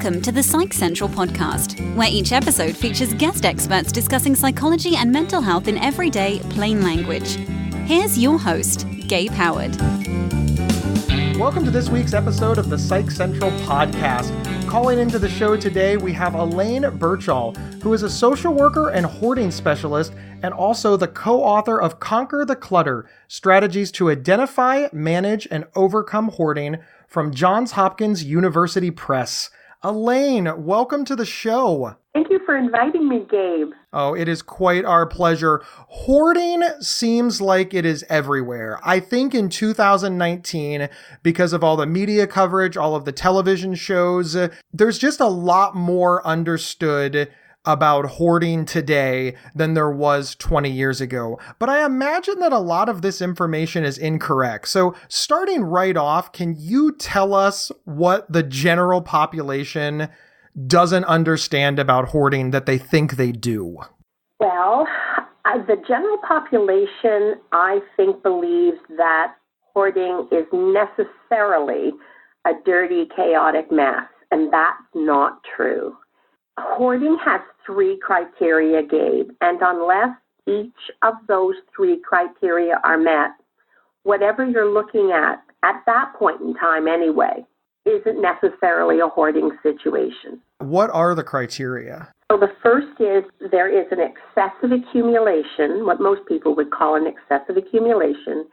Welcome to the Psych Central podcast, where each episode features guest experts discussing psychology and mental health in everyday, plain language. Here's your host, Gabe Howard. Welcome to this week's episode of the Psych Central podcast. Calling into the show today, we have Elaine Birchall, who is a social worker and hoarding specialist, and also the co-author of Conquer the Clutter, Strategies to Identify, Manage, and Overcome Hoarding from Johns Hopkins University Press. Elaine, welcome to the show. Thank you for inviting me, Gabe. Oh, it is quite our pleasure. Hoarding seems like it is everywhere. I think in 2019, because of all the media coverage, all of the television shows, there's just a lot more understood about hoarding today than there was 20 years ago. But I imagine that a lot of this information is incorrect. So starting right off, can you tell us what the general population doesn't understand about hoarding that they think they do? Well, the general population, I think, believes that hoarding is necessarily a dirty, chaotic mess, and that's not true. Hoarding has three criteria, Gabe, and unless each of those three criteria are met, whatever you're looking at that point in time anyway, isn't necessarily a hoarding situation. What are the criteria? So the first is there is an excessive accumulation, what most people would call an excessive accumulation,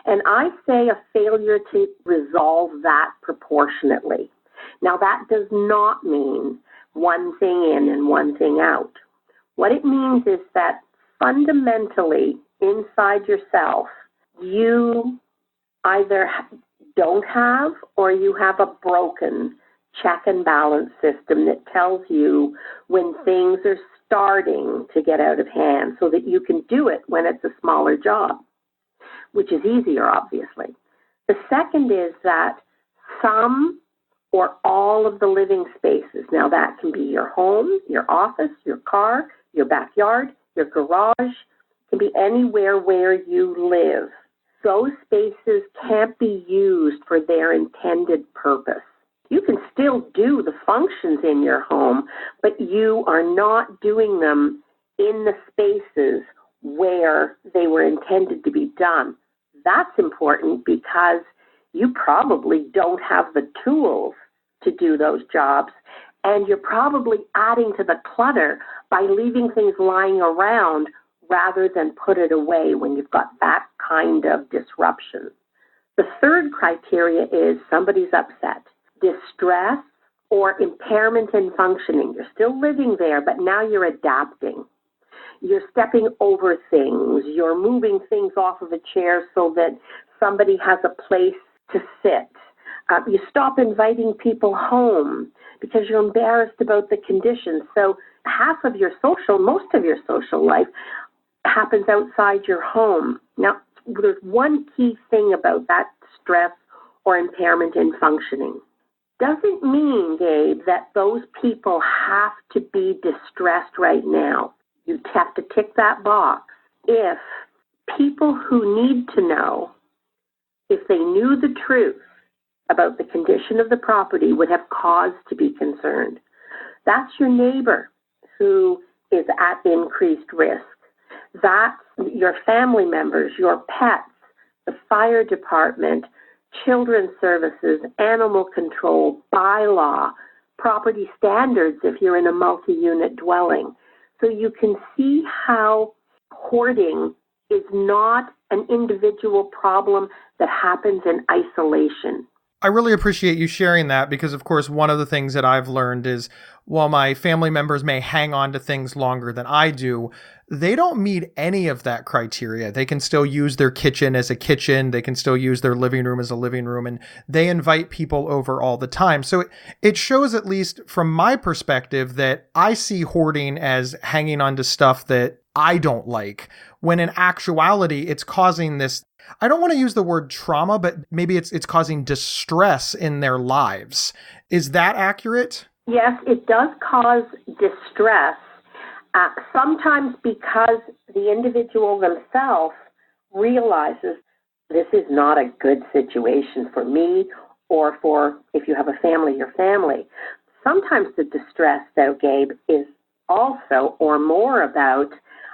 and I say a failure to resolve that proportionately. Now that does not mean one thing in and one thing out. What it means is that fundamentally inside yourself, you either don't have or you have a broken check and balance system that tells you when things are starting to get out of hand so that you can do it when it's a smaller job, which is easier, obviously. The second is that some or all of the living spaces, now that can be your home, your office, your car, your backyard, your garage, can be anywhere where you live. Those spaces can't be used for their intended purpose. You can still do the functions in your home, but you are not doing them in the spaces where they were intended to be done. That's important because you probably don't have the tools to do those jobs, and you're probably adding to the clutter by leaving things lying around rather than put it away when you've got that kind of disruption. The third criteria is somebody's upset, distress, or impairment in functioning. You're still living there, but now you're adapting. You're stepping over things. You're moving things off of a chair so that somebody has a place to sit. You stop inviting people home because you're embarrassed about the conditions. So most of your social life happens outside your home. Now, there's one key thing about that stress or impairment in functioning. Doesn't mean, Gabe, that those people have to be distressed right now. You have to tick that box. If people who need to know, if they knew the truth about the condition of the property, would have cause to be concerned. That's your neighbor who is at increased risk. That's your family members, your pets, the fire department, children's services, animal control, bylaw, property standards if you're in a multi-unit dwelling. So you can see how hoarding is not an individual problem that happens in isolation. I really appreciate you sharing that because, of course, one of the things that I've learned is while my family members may hang on to things longer than I do, they don't meet any of that criteria. They can still use their kitchen as a kitchen. They can still use their living room as a living room, and they invite people over all the time. So it shows, at least from my perspective, that I see hoarding as hanging on to stuff that I don't like, when in actuality, it's causing this, I don't want to use the word trauma, but maybe it's causing distress in their lives. Is that accurate? Yes, it does cause distress, sometimes because the individual themselves realizes this is not a good situation for me or for, if you have a family, your family. Sometimes the distress, though, Gabe, is also or more about,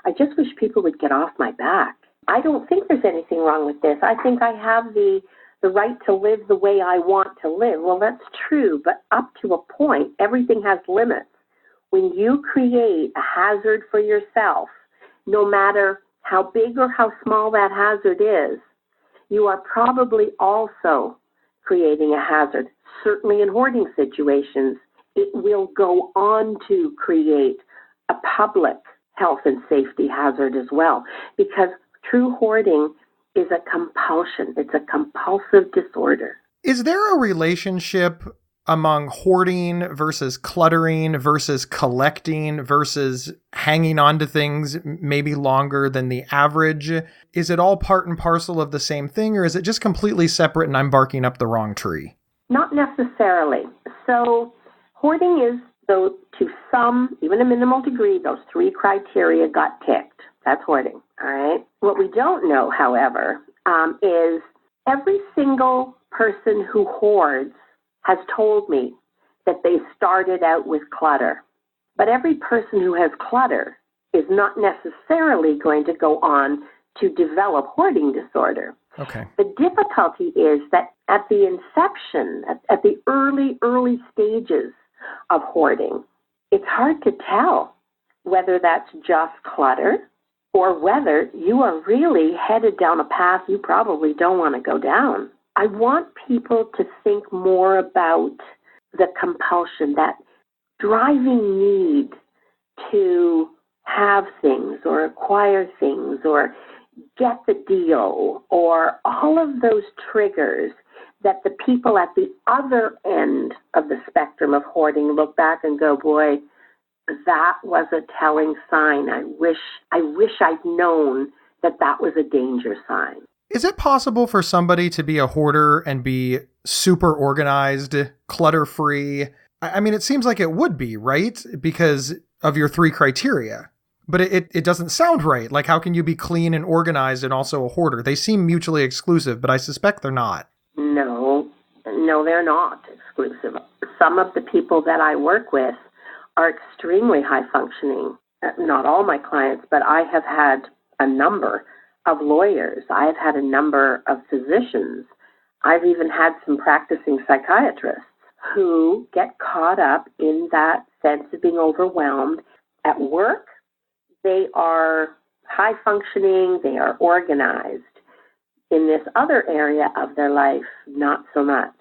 I just wish people would get off my back. I don't think there's anything wrong with this. I think I have the right to live the way I want to live. Well, that's true, but up to a point, everything has limits. When you create a hazard for yourself, no matter how big or how small that hazard is, you are probably also creating a hazard. Certainly in hoarding situations, it will go on to create a public health and safety hazard as well, because true hoarding is a compulsion. It's a compulsive disorder. Is there a relationship among hoarding versus cluttering versus collecting versus hanging on to things maybe longer than the average? Is it all part and parcel of the same thing, or is it just completely separate and I'm barking up the wrong tree? Not necessarily. So hoarding is, though, to some, even a minimal degree, those three criteria got ticked. That's hoarding, all right? What we don't know, however, is every single person who hoards has told me that they started out with clutter. But every person who has clutter is not necessarily going to go on to develop hoarding disorder. Okay. The difficulty is that at the inception, at the early stages of hoarding, it's hard to tell whether that's just clutter or whether you are really headed down a path you probably don't want to go down. I want people to think more about the compulsion, that driving need to have things or acquire things or get the deal, or all of those triggers that the people at the other end of the spectrum of hoarding look back and go, boy, that was a telling sign. I wish I'd known that was a danger sign. Is it possible for somebody to be a hoarder and be super organized, clutter-free? I mean, it seems like it would be, right? Because of your three criteria. But it doesn't sound right. Like, how can you be clean and organized and also a hoarder? They seem mutually exclusive, but I suspect they're not. No, they're not exclusive. Some of the people that I work with are extremely high functioning. Not all my clients, but I have had a number of lawyers. I have had a number of physicians. I've even had some practicing psychiatrists who get caught up in that sense of being overwhelmed. At work, they are high functioning, they are organized. In this other area of their life, not so much.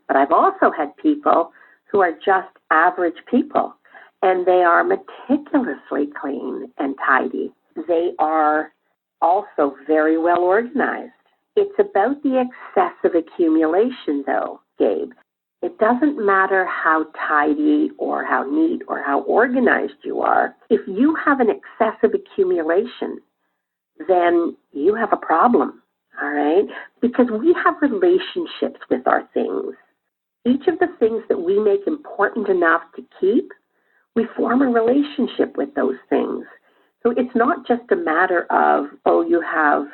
But I've also had people who are just average people, and they are meticulously clean and tidy. They are also very well organized. It's about the excessive accumulation, though, Gabe. It doesn't matter how tidy or how neat or how organized you are. If you have an excessive accumulation, then you have a problem, all right? Because we have relationships with our things. Each of the things that we make important enough to keep, we form a relationship with those things. So it's not just a matter of, oh, you have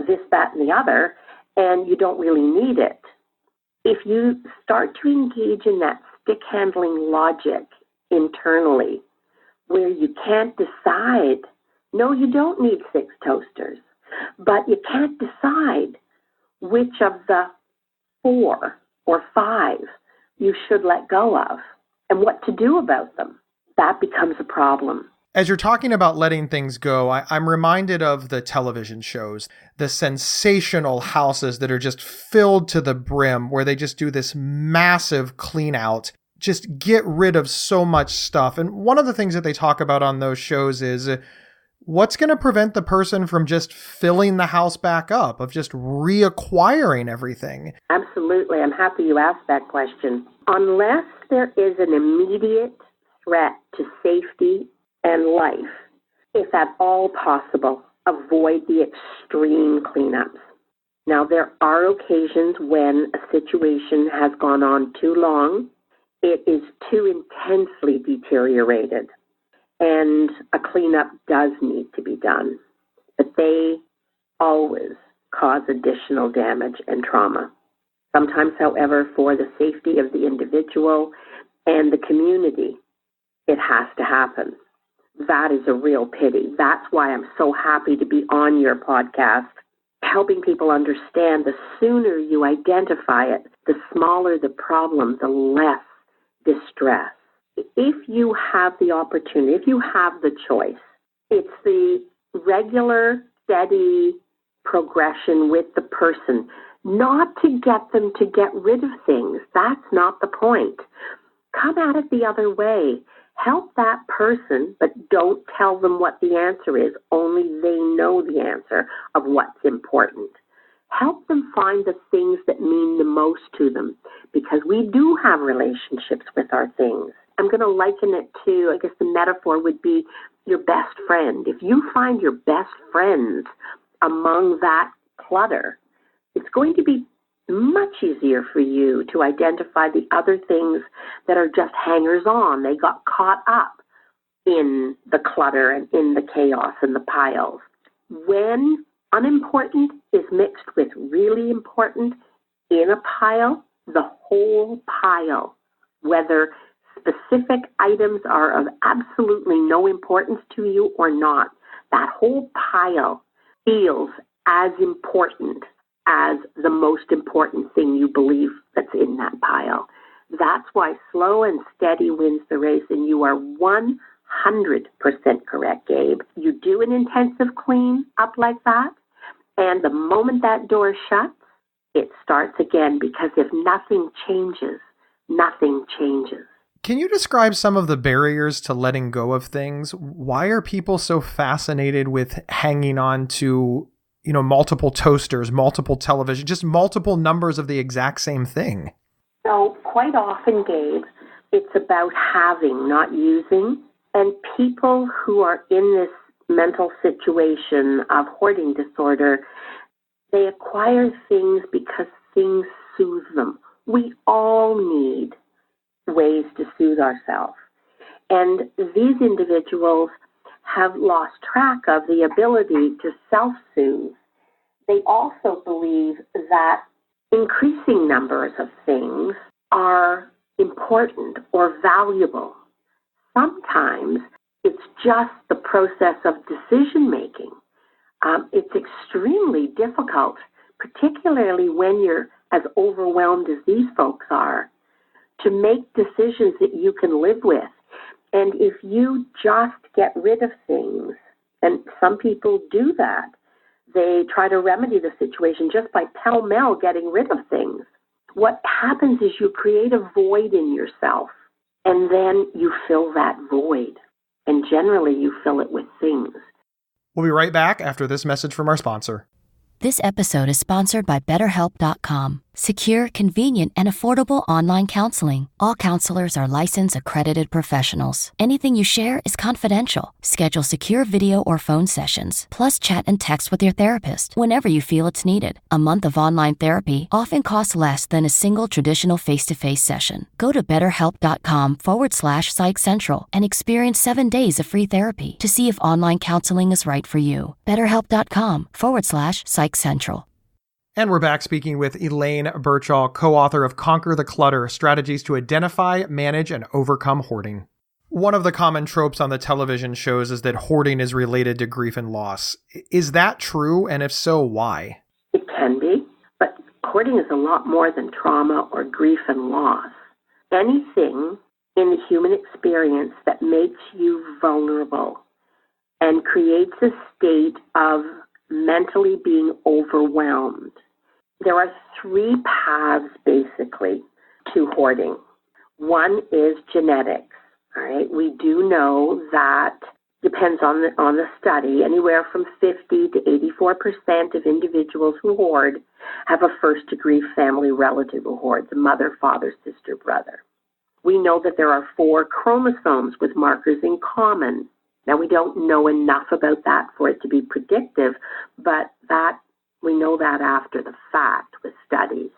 this, that, and the other, and you don't really need it. If you start to engage in that stick-handling logic internally, where you can't decide, no, you don't need 6 toasters, but you can't decide which of the 4 or 5 you should let go of and what to do about them, that becomes a problem. As you're talking about letting things go, I'm reminded of the television shows, the sensational houses that are just filled to the brim, where they just do this massive clean out, just get rid of so much stuff. And one of the things that they talk about on those shows is what's going to prevent the person from just filling the house back up, of just reacquiring everything? Absolutely. I'm happy you asked that question. Unless there is an immediate threat to safety and life, if at all possible, avoid the extreme cleanups. Now, there are occasions when a situation has gone on too long, it is too intensely deteriorated, and a cleanup does need to be done. But they always cause additional damage and trauma. Sometimes, however, for the safety of the individual and the community, it has to happen. That is a real pity. That's why I'm so happy to be on your podcast, helping people understand the sooner you identify it, the smaller the problem, the less distress. If you have the opportunity, if you have the choice, it's the regular, steady progression with the person, not to get them to get rid of things. That's not the point. Come at it the other way. Help that person, but don't tell them what the answer is. Only they know the answer of what's important. Help them find the things that mean the most to them, because we do have relationships with our things. I'm going to liken it to, I guess the metaphor would be your best friend. If you find your best friends among that clutter, it's going to be much easier for you to identify the other things that are just hangers-on. They got caught up in the clutter and in the chaos and the piles. When unimportant is mixed with really important in a pile, the whole pile, whether specific items are of absolutely no importance to you or not, that whole pile feels as important as the most important thing you believe that's in that pile. That's why slow and steady wins the race, and you are 100% correct, Gabe. You do an intensive clean up like that, and the moment that door shuts, it starts again, because if nothing changes, nothing changes. Can you describe some of the barriers to letting go of things? Why are people so fascinated with hanging on to, multiple toasters, multiple televisions, just multiple numbers of the exact same thing? So quite often, Gabe, it's about having, not using. And people who are in this mental situation of hoarding disorder, they acquire things because things soothe them. We all need ways to soothe ourselves. And these individuals have lost track of the ability to self-soothe. They also believe that increasing numbers of things are important or valuable. Sometimes it's just the process of decision-making. It's extremely difficult, particularly when you're as overwhelmed as these folks are, to make decisions that you can live with. And if you just get rid of things, and some people do that, they try to remedy the situation just by pell-mell getting rid of things. What happens is you create a void in yourself, and then you fill that void. And generally, you fill it with things. We'll be right back after this message from our sponsor. This episode is sponsored by BetterHelp.com. Secure, convenient, and affordable online counseling. All counselors are licensed, accredited professionals. Anything you share is confidential. Schedule secure video or phone sessions, plus chat and text with your therapist whenever you feel it's needed. A month of online therapy often costs less than a single traditional face-to-face session. Go to BetterHelp.com/Psych Central and experience 7 days of free therapy to see if online counseling is right for you. BetterHelp.com/Psych Central. And we're back speaking with Elaine Birchall, co-author of Conquer the Clutter, Strategies to Identify, Manage, and Overcome Hoarding. One of the common tropes on the television shows is that hoarding is related to grief and loss. Is that true? And if so, why? It can be, but hoarding is a lot more than trauma or grief and loss. Anything in the human experience that makes you vulnerable and creates a state of mentally being overwhelmed. There are 3 paths, basically, to hoarding. One is genetics. All right, we do know that, depends on the study, anywhere from 50 to 84% of individuals who hoard have a first-degree family relative who hoards, a mother, father, sister, brother. We know that there are 4 chromosomes with markers in common. Now, we don't know enough about that for it to be predictive, but that we know that after the fact with studies.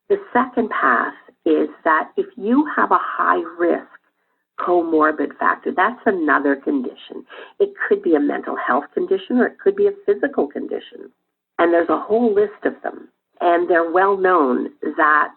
The second path is that if you have a high-risk comorbid factor, that's another condition. It could be a mental health condition or it could be a physical condition. And there's a whole list of them. And they're well known that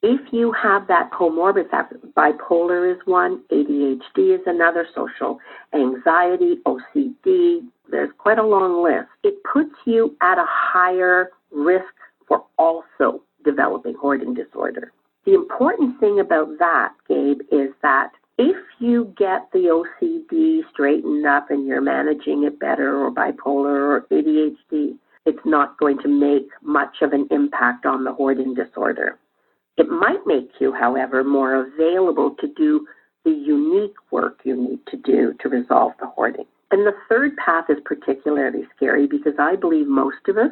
If you have that comorbid factor, bipolar is one, ADHD is another, social anxiety, OCD, there's quite a long list. It puts you at a higher risk for also developing hoarding disorder. The important thing about that, Gabe, is that if you get the OCD straightened up and you're managing it better, or bipolar or ADHD, it's not going to make much of an impact on the hoarding disorder. It might make you, however, more available to do the unique work you need to do to resolve the hoarding. And the third path is particularly scary because I believe most of us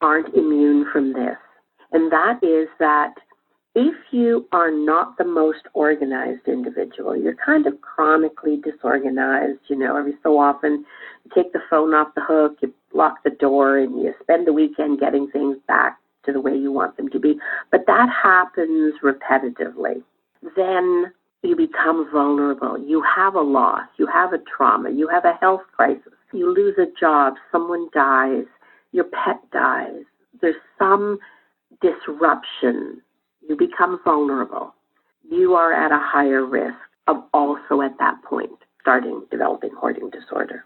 aren't immune from this. And that is that if you are not the most organized individual, you're kind of chronically disorganized, every so often you take the phone off the hook, you lock the door, and you spend the weekend getting things back to the way you want them to be. But that happens repetitively. Then you become vulnerable. You have a loss. You have a trauma. You have a health crisis. You lose a job. Someone dies. Your pet dies. There's some disruption. You become vulnerable. You are at a higher risk of also at that point starting developing hoarding disorder.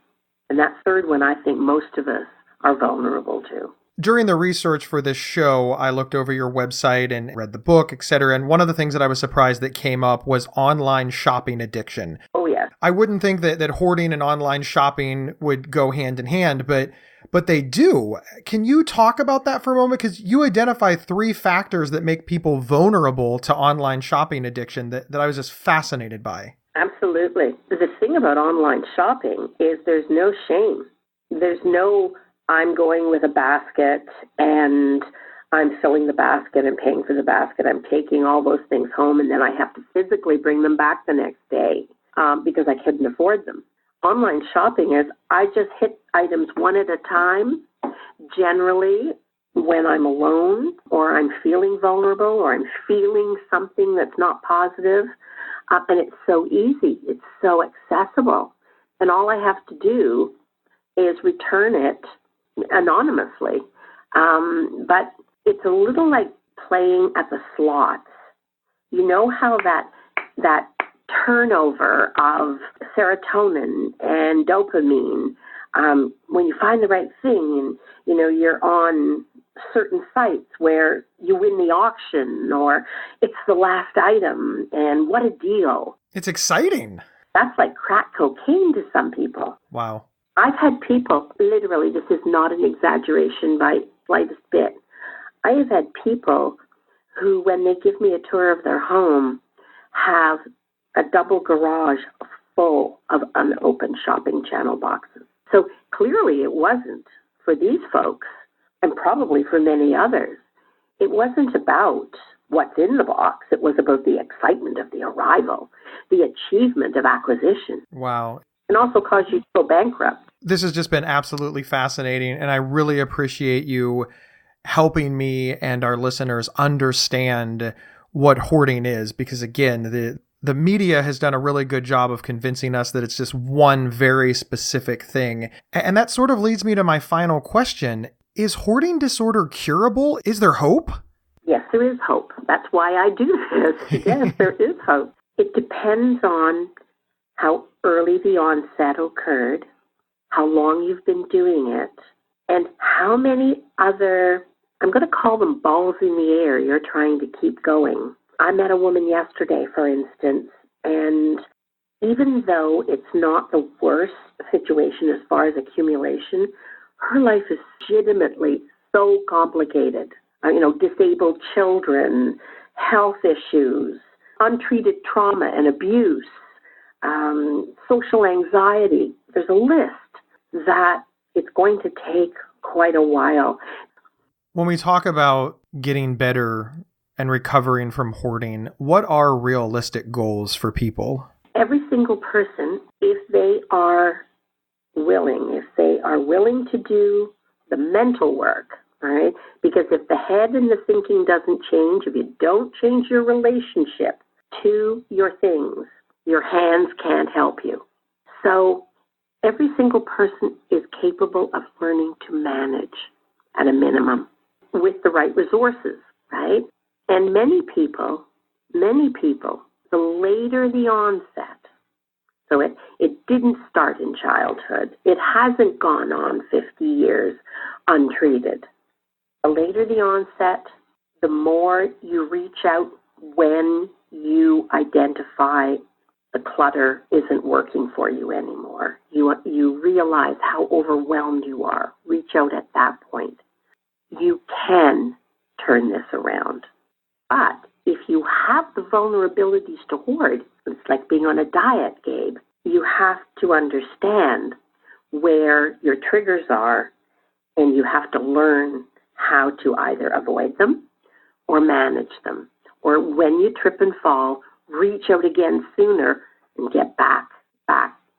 And that third one, I think most of us are vulnerable to. During the research for this show, I looked over your website and read the book, etc. And one of the things that I was surprised that came up was online shopping addiction. Oh, yes. I wouldn't think that hoarding and online shopping would go hand in hand, but they do. Can you talk about that for a moment? Because you identify 3 factors that make people vulnerable to online shopping addiction that I was just fascinated by. Absolutely. The thing about online shopping is there's no shame. There's no I'm going with a basket and I'm filling the basket and paying for the basket. I'm taking all those things home and then I have to physically bring them back the next day because I couldn't afford them. Online shopping is I just hit items one at a time, generally when I'm alone or I'm feeling vulnerable or I'm feeling something that's not positive. And it's so easy. It's so accessible. And all I have to do is return it anonymously. But it's a little like playing at the slots. You know how that turnover of serotonin and dopamine, when you find the right thing and, you're on certain sites where you win the auction or it's the last item and what a deal. It's exciting. That's like crack cocaine to some people. Wow. I've had people, literally, this is not an exaggeration by slightest bit. I have had people who, when they give me a tour of their home, have a double garage full of unopened shopping channel boxes. So clearly it wasn't for these folks, and probably for many others. It wasn't about what's in the box. It was about the excitement of the arrival, the achievement of acquisition. Wow. And also cause you to go bankrupt. This has just been absolutely fascinating, and I really appreciate you helping me and our listeners understand what hoarding is, because again, the media has done a really good job of convincing us that it's just one very specific thing. And that sort of leads me to my final question. Is hoarding disorder curable? Is there hope? Yes, there is hope. That's why I do this. Yes, there is hope. It depends on how early the onset occurred, how long you've been doing it, and how many other, I'm going to call them balls in the air, you're trying to keep going. I met a woman yesterday, for instance, and even though it's not the worst situation as far as accumulation, her life is legitimately so complicated. Disabled children, health issues, untreated trauma and abuse, social anxiety. There's a list that it's going to take quite a while. When we talk about getting better and recovering from hoarding, what are realistic goals for people? Every single person, if they are willing to do the mental work, all right? Because if the head and the thinking doesn't change, if you don't change your relationship to your things, your hands can't help you. So every single person is capable of learning to manage at a minimum with the right resources, right? And many people Many people, the later the onset, so it didn't start in childhood. It hasn't gone on 50 years untreated. The later the onset, the more you reach out when you identify the clutter isn't working for you anymore. You realize how overwhelmed you are. Reach out at that point. You can turn this around. But if you have the vulnerabilities to hoard, it's like being on a diet, Gabe. You have to understand where your triggers are, and you have to learn how to either avoid them or manage them. Or when you trip and fall, reach out again sooner and get back,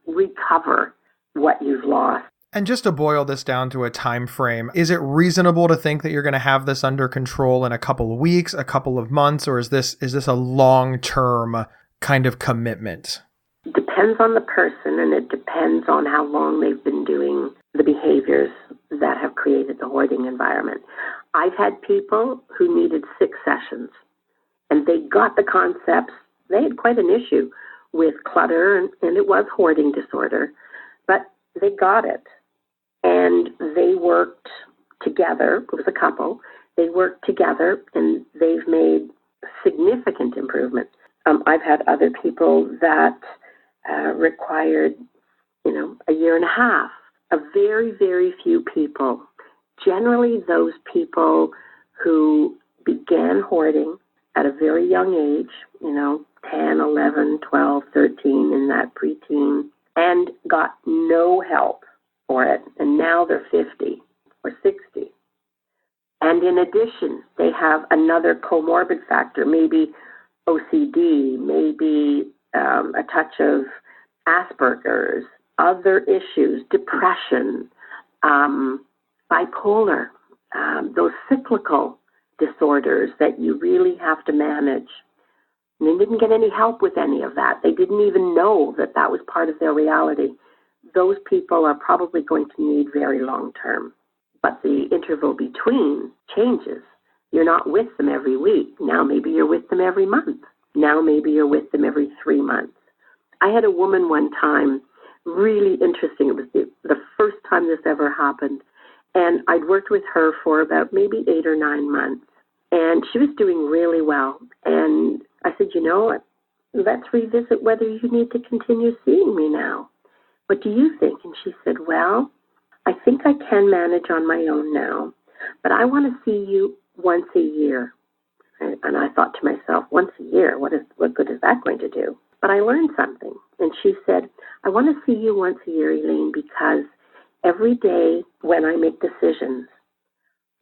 recover what you've lost. And just to boil this down to a time frame, is it reasonable to think that you're going to have this under control in a couple of weeks, a couple of months, or is this a long-term kind of commitment? It depends on the person, and it depends on how long they've been doing the behaviors that have created the hoarding environment. I've had people who needed 6 sessions, and they got the concepts. They had quite an issue with clutter, and it was hoarding disorder, but they got it. And they worked together. It was a couple. They worked together, and they've made significant improvements. I've had other people that required, a year and a half. A very, very few people. Generally, those people who began hoarding at a very young age, 10, 11, 12, 13, in that preteen, and got no help for it, and now they're 50 or 60. And in addition, they have another comorbid factor, maybe OCD, maybe a touch of Asperger's, other issues, depression, bipolar, those cyclical disorders that you really have to manage. And they didn't get any help with any of that. They didn't even know that that was part of their reality. Those people are probably going to need very long term. But the interval between changes. You're not with them every week. Now maybe you're with them every month. Now maybe you're with them every 3 months. I had a woman one time, really interesting. It was the first time this ever happened. And I'd worked with her for about maybe 8 or 9 months. And she was doing really well. And I said, let's revisit whether you need to continue seeing me now. What do you think? And she said, well, I think I can manage on my own now, but I want to see you once a year. And I thought to myself, once a year, what good is that going to do? But I learned something. And she said, I want to see you once a year, Elaine, because every day when I make decisions,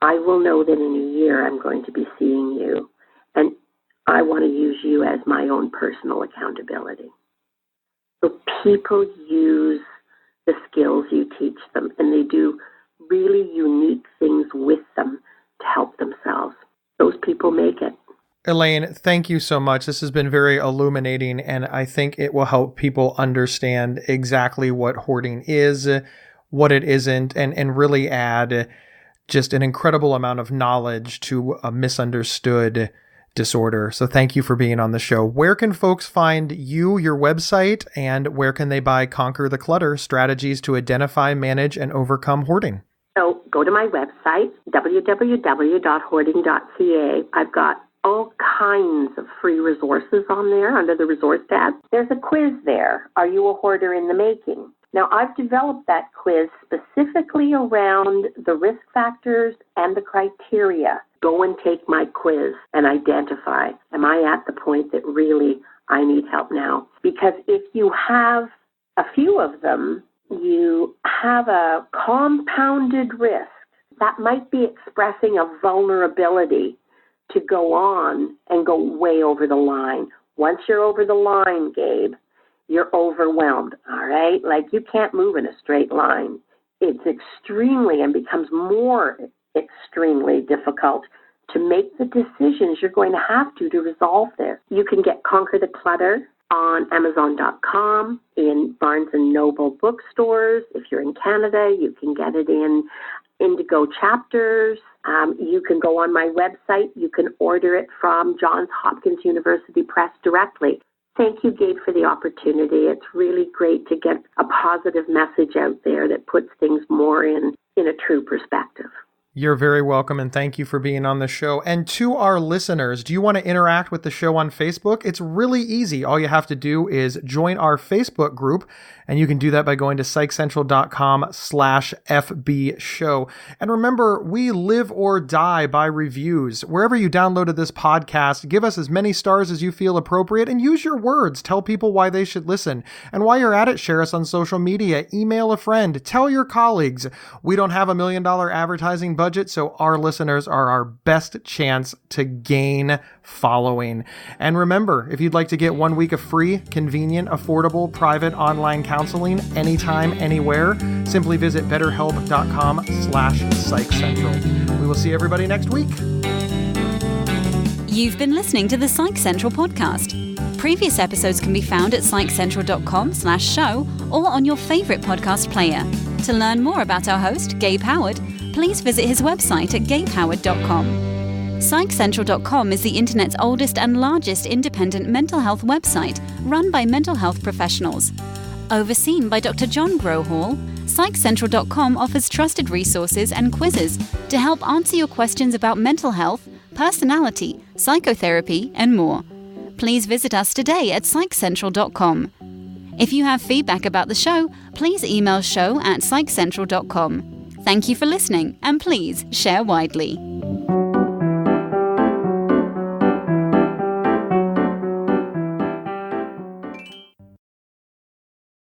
I will know that in a year I'm going to be seeing you. And I want to use you as my own personal accountability. So people use the skills you teach them, and they do really unique things with them to help themselves. Those people make it. Elaine, thank you so much. This has been very illuminating, and I think it will help people understand exactly what hoarding is, what it isn't, and really add just an incredible amount of knowledge to a misunderstood disorder. So thank you for being on the show. Where can folks find you, your website, and where can they buy Conquer the Clutter, Strategies to Identify, Manage, and Overcome Hoarding? So go to my website, www.hoarding.ca. I've got all kinds of free resources on there under the resource tab. There's a quiz there. Are you a hoarder in the making? Now, I've developed that quiz specifically around the risk factors and the criteria. Go and take my quiz and identify, am I at the point that really I need help now? Because if you have a few of them, you have a compounded risk that might be expressing a vulnerability to go on and go way over the line. Once you're over the line, Gabe, you're overwhelmed, all right? Like you can't move in a straight line. It's extremely and becomes more extremely difficult to make the decisions you're going to have to resolve this. You can get Conquer the Clutter on Amazon.com, in Barnes & Noble bookstores. If you're in Canada, you can get it in Indigo Chapters. You can go on my website. You can order it from Johns Hopkins University Press directly. Thank you, Gabe, for the opportunity. It's really great to get a positive message out there that puts things more in a true perspective. You're very welcome, and thank you for being on the show. And to our listeners, do you want to interact with the show on Facebook? It's really easy. All you have to do is join our Facebook group, and you can do that by going to psychcentral.com/FB show. And remember, we live or die by reviews. Wherever you downloaded this podcast, give us as many stars as you feel appropriate and use your words. Tell people why they should listen. And while you're at it, share us on social media, email a friend, tell your colleagues. We don't have $1 million advertising budget, so our listeners are our best chance to gain following. And remember, if you'd like to get 1 week of free, convenient, affordable, private online counseling anytime, anywhere, simply visit betterhelp.com/psychcentral. We will see everybody next week. You've been listening to the Psych Central podcast. Previous episodes can be found at psychcentral.com/show or on your favorite podcast player. To learn more about our host, Gabe Howard, please visit his website at gabehoward.com. PsychCentral.com is the internet's oldest and largest independent mental health website run by mental health professionals. Overseen by Dr. John Grohall, PsychCentral.com offers trusted resources and quizzes to help answer your questions about mental health, personality, psychotherapy, and more. Please visit us today at PsychCentral.com. If you have feedback about the show, please email show@psychcentral.com. Thank you for listening, and please share widely.